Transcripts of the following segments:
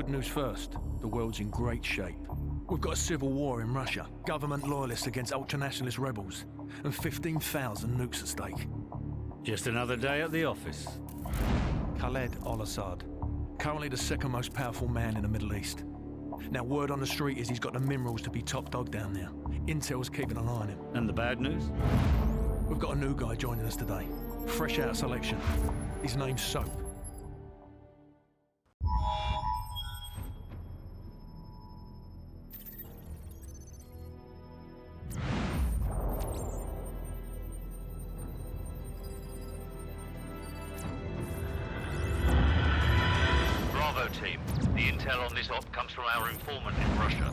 Good news first. The world's in great shape. We've got a civil war in Russia, government loyalists against ultranationalist rebels, and 15,000 nukes at stake. Just another day at the office. Khaled al-Assad, currently the second most powerful man in the Middle East. Now, word on the street is he's got the minerals to be top dog down there. Intel's keeping an eye on him. And the bad news? We've got a new guy joining us today. Fresh out of selection. His name's Soap. Team. The intel on this op comes from our informant in Russia.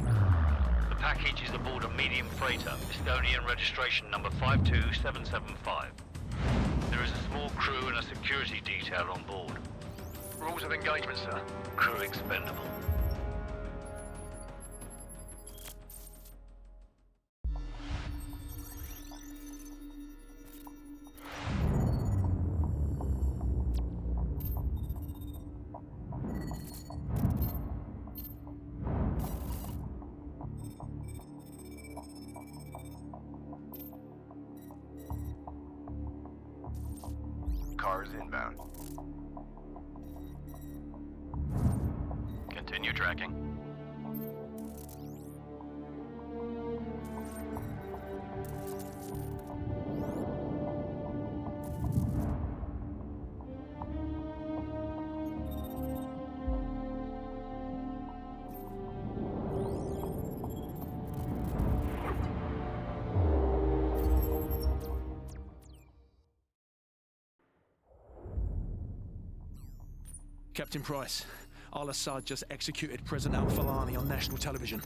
The package is aboard a medium freighter, Estonian registration number 52775. There is a small crew and a security detail on board. Rules of engagement, sir. Crew expendable. Cars inbound. Continue tracking. Captain Price, al-Assad just executed President al-Falani on national television.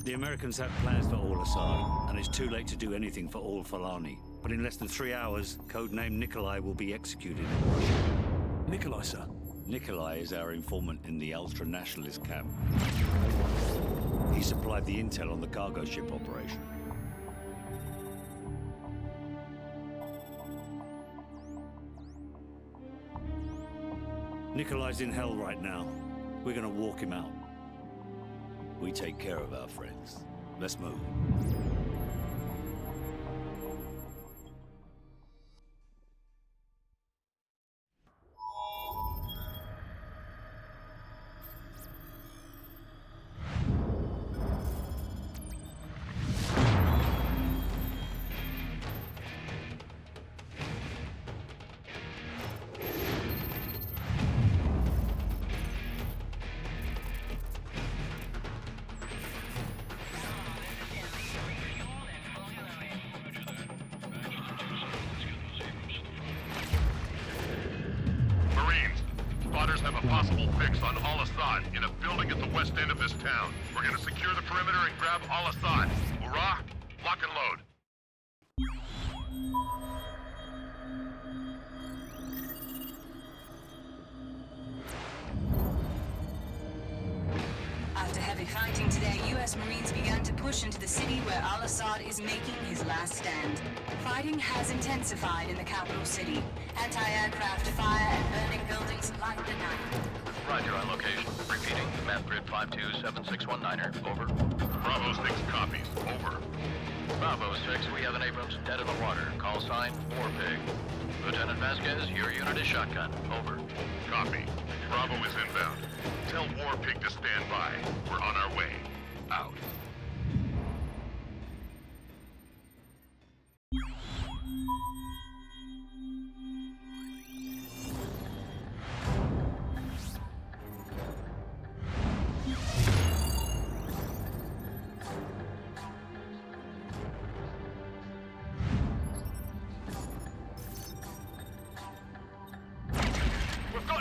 The Americans have plans for al-Assad, and it's too late to do anything for al-Falani. But in less than 3 hours, codename Nikolai will be executed in Russia. Nikolai, sir? Nikolai is our informant in the ultra-nationalist camp. He supplied the intel on the cargo ship operation. Nikolai's in hell right now. We're gonna walk him out. We take care of our friends. Let's move. Have a possible fix on al-Assad in a building at the west end of this town. We're gonna secure the perimeter and grab al-Assad. Hurrah! Lock and load. After heavy fighting today, U.S. Marines began to push into the city where al-Assad is making his last stand. Fighting has intensified in the capital city. Anti-aircraft fire and burning buildings light the night. Roger on location. Repeating. Map grid 527619er. Over. Bravo 6 copies. Over. Bravo 6, we have an Abrams dead in the water. Call sign, Warpig. Lieutenant Vasquez, your unit is shotgun. Over. Copy. Bravo is inbound. Tell Warpig to stand by. We're on our way. Out.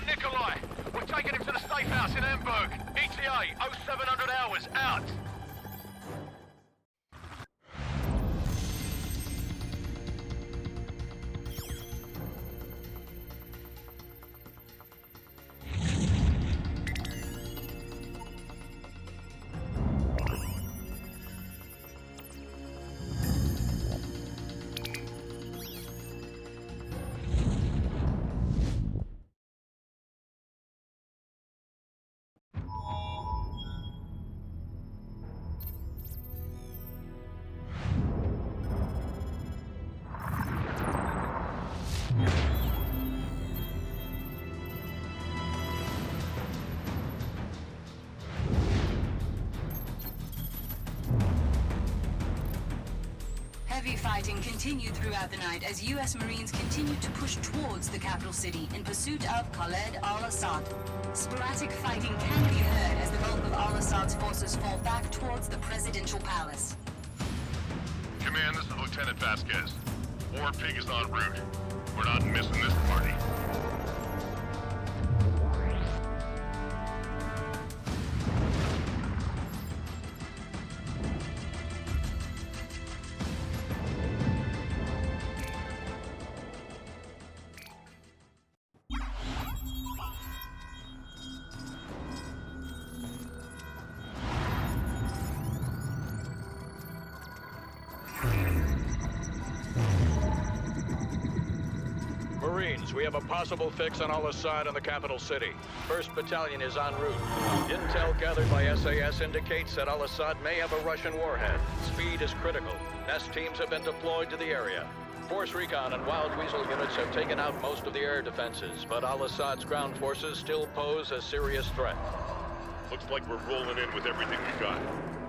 Nikolai! We're taking him to the Safehouse in Hamburg. ETA, 0700 hours, out! Heavy fighting continued throughout the night as U.S. Marines continued to push towards the capital city in pursuit of Khaled al-Assad. Sporadic fighting can be heard as the bulk of al-Assad's forces fall back towards the presidential palace. Command, this is Lieutenant Vasquez. War Pig is en route. We're not missing this party. Marines, we have a possible fix on al-Assad in the capital city. 1st Battalion is en route. Intel gathered by SAS indicates that al-Assad may have a Russian warhead. Speed is critical. Nest teams have been deployed to the area. Force Recon and Wild Weasel units have taken out most of the air defenses, but al-Assad's ground forces still pose a serious threat. Looks like we're rolling in with everything we got.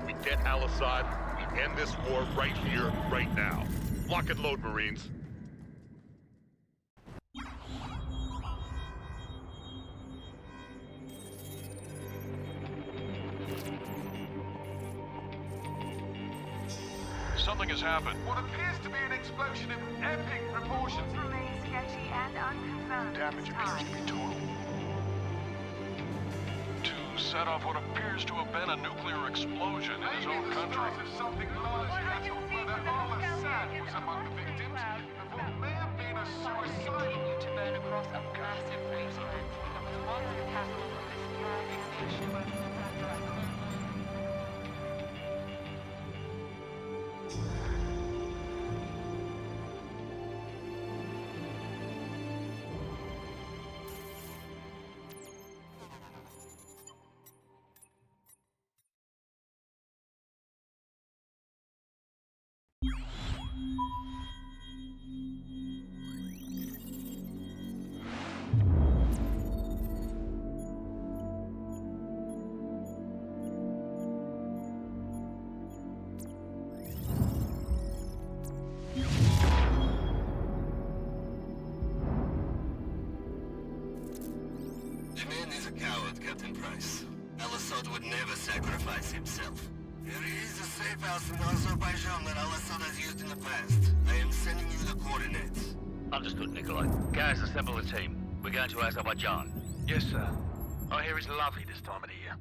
We get al-Assad, we end this war right here, right now. Lock and load, Marines. Something has happened. What appears to be an explosion of epic proportions. Remains sketchy and unconfirmed. Damage appears to be total. To set off what appears to have been a nuclear explosion in his own country. Of something large. That's whether al-Assad was among the victims of what may have been a suicide. Continue to burn across a massive wasteland. It was once the capital of this thriving nation. Captain Price. Al-Assad would never sacrifice himself. There is a safe house in Azerbaijan that Al-Assad has used in the past. I am sending you the coordinates. Understood, Nikolai. Guys, assemble the team. We're going to Azerbaijan. Yes, sir. I hear it's lovely this time of the year.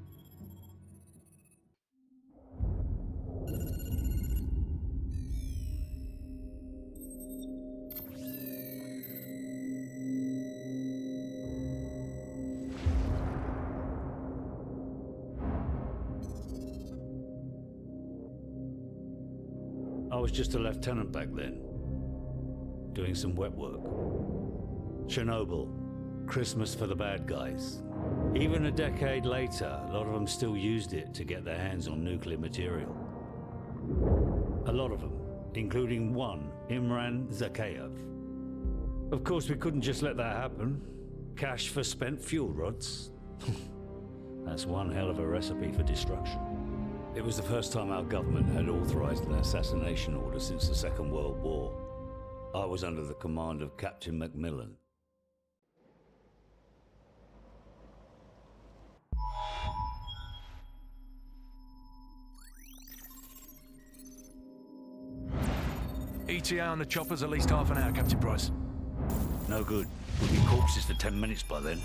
I was just a lieutenant back then, doing some wet work. Chernobyl, Christmas for the bad guys. Even a decade later, a lot of them still used it to get their hands on nuclear material. A lot of them, including one, Imran Zakhaev. Of course, we couldn't just let that happen. Cash for spent fuel rods. That's one hell of a recipe for destruction. It was the first time our government had authorized an assassination order since the Second World War. I was under the command of Captain Macmillan. ETA on the chopper's at least half an hour, Captain Price. No good. We'll be corpses for 10 minutes by then.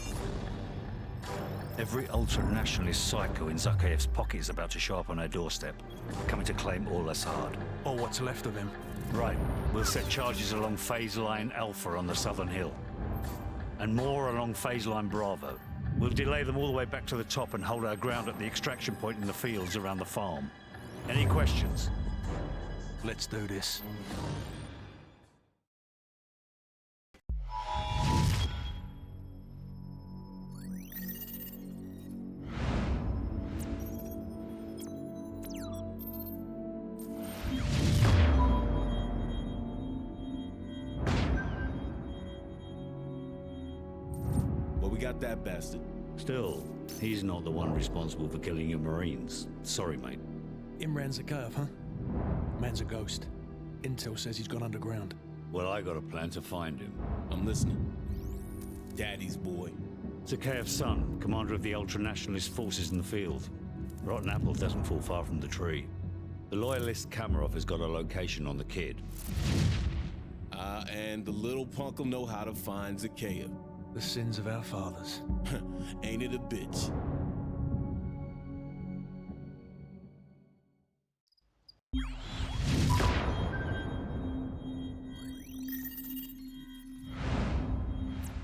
Every ultra-nationalist psycho in Zakhaev's pocket is about to show up on our doorstep, coming to claim al-Assad. Or what's left of him. Right. We'll set charges along phase line Alpha on the southern hill. And more along phase line Bravo. We'll delay them all the way back to the top and hold our ground at the extraction point in the fields around the farm. Any questions? Let's do this. Got that bastard. Still, he's not the one responsible for killing your Marines. Sorry, mate. Imran Zakhaev, huh? Man's a ghost. Intel says he's gone underground. Well, I got a plan to find him. I'm listening. Daddy's boy. Zakhaev's son, commander of the ultra-nationalist forces in the field. Rotten apple doesn't fall far from the tree. The loyalist Kamarov has got a location on the kid. And the little punk'll know how to find Zakhaev. The sins of our fathers. Ain't it a bitch?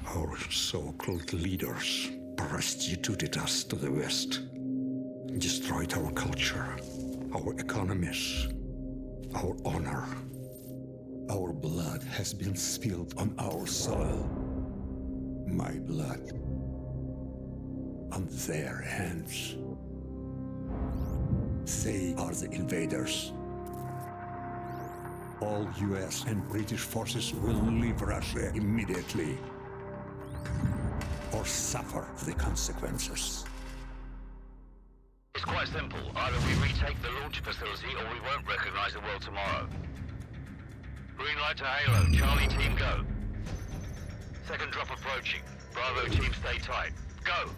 Our so-called leaders prostituted us to the West, destroyed our culture, our economies, our honor. Our blood has been spilled on our soil. My blood on their hands. They are the invaders. All US and British forces will leave Russia immediately, or suffer the consequences. It's quite simple. Either we retake the launch facility or we won't recognize the world tomorrow. Green light to Halo. Charlie team, go. Second drop approaching. Bravo team, stay tight. Go!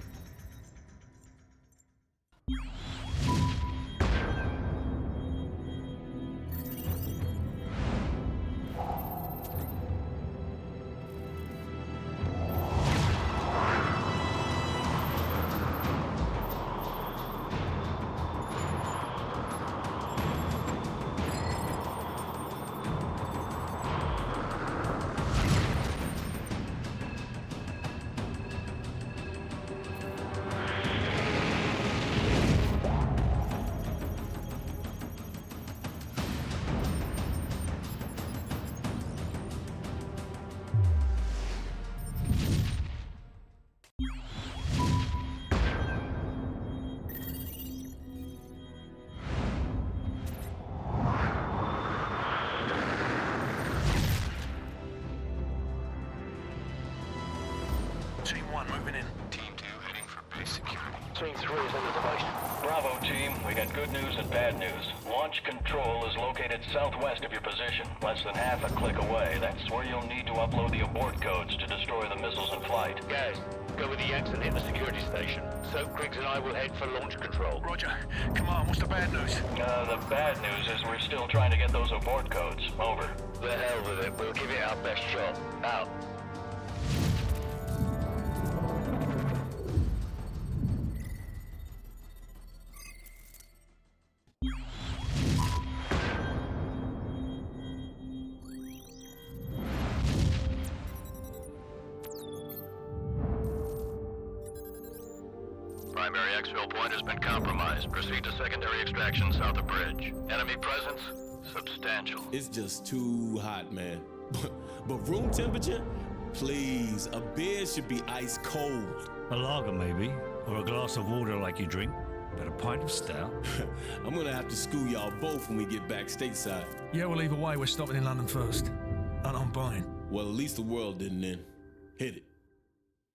Team 1 moving in. Team 2 heading for base security. Team 3 is in the device. Bravo team, we got good news and bad news. Launch control is located southwest of your position, less than half a click away. That's where you'll need to upload the abort codes to destroy the missiles in flight. Guys, go with the X and hit the security station. Soap Griggs and I will head for launch control. Roger. Come on, what's the bad news? The bad news is we're still trying to get those abort codes. Over. The hell with it. We'll give it our best shot. Out. Primary exfil point has been compromised. Proceed to secondary extraction south of bridge. Enemy presence? Substantial. It's just too hot, man. But room temperature? Please, a beer should be ice cold. A lager, maybe, or a glass of water like you drink, but a pint of stout. I'm gonna have to school y'all both when we get back stateside. Yeah, well, either way, we're stopping in London first. And I'm buying. Well, at least the world didn't end. Hit it.